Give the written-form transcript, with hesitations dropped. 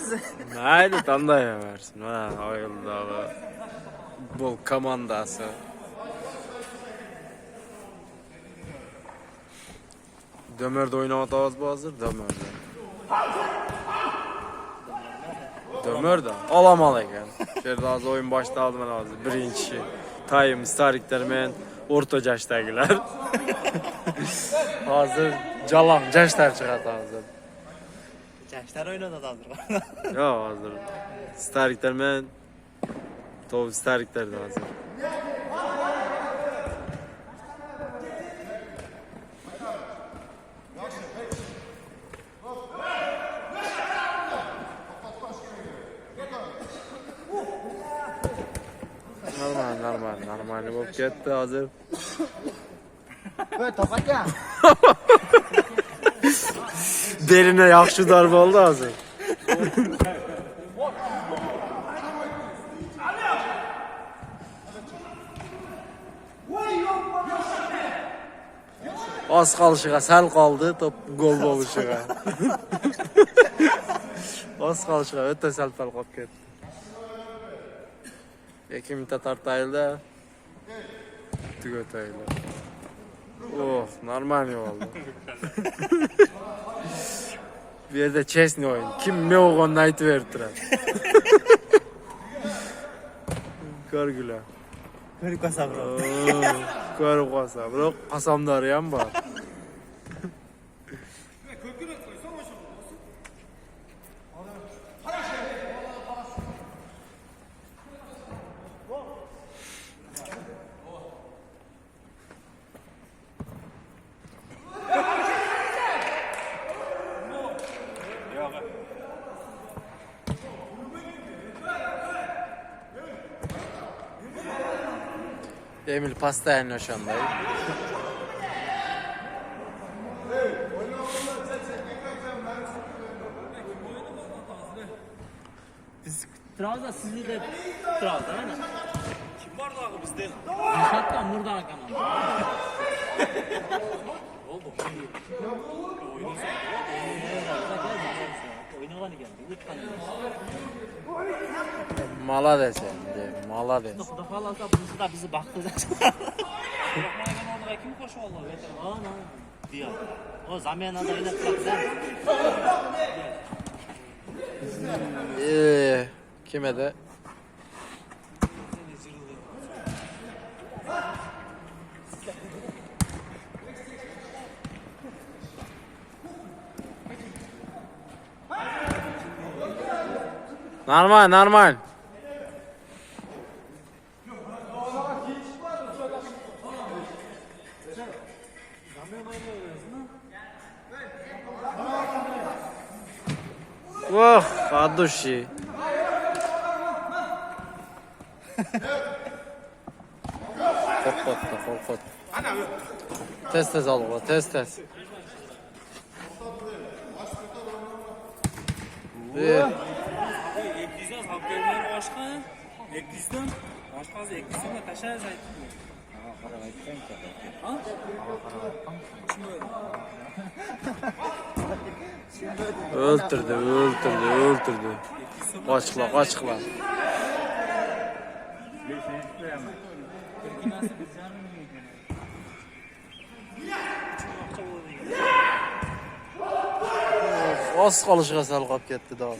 size. Mayli tandayaversin. Ha, Oyuldagi futbol komandasi. Dömörde oynayapatamiz hozir, Dömörde. Dömörde alamal ekan. Shu yerda hozir o'yin boshlandi mana hozir. Birinchi taym stariklar men o'rta yoshdagilar. Hozir jalom yoshlar chiqadi hozir. Gençler oynadı hazır. Yo, hozir stariklar men top stariklarda hozir. Normal bo'lib ketdi hozir. Böyle tokat ya. Beline yaxshi darbe oldu hozir. Az qolishga sal qoldi, top gol bo'lishiga. Az qolishga o'ta sal qolib ketdi. 2 minutda tortayildi. Tugatayildi. Oh, normal oldu. Bu yerda chestni o'yin. Kim ne o'g'onni aytib berib turadi. Ko'rgular. Böyle kasa bro. Ko'rib qolsa, biroq qasamdori ham bor. Emil postoянно o'shanday. Biz Trabzon sizni de Trabzon değil mi? Kim var da bizde? Hatta Murda Hakan abi. Oldu. Oynagan ekan. Yutgan. Malades endi, malades. Xudo xolasa bunisi da bizi baxtga Yo'qmagan oldiga kim qo'shib oldi? Ana diyor. O zamanada o'ynab turibsan. Kim edi? Normal. Oh, от души. Korkut. Tez al bu, tez. Ekizdan hakkarilar boshqa, ekizdan boshqasi ekizdan tashlaysiz aytdim. Qarab aytgan-ku. Ha? Öldürdü. Kaçıkla. Az qalışqa sal qolib ketdi daha.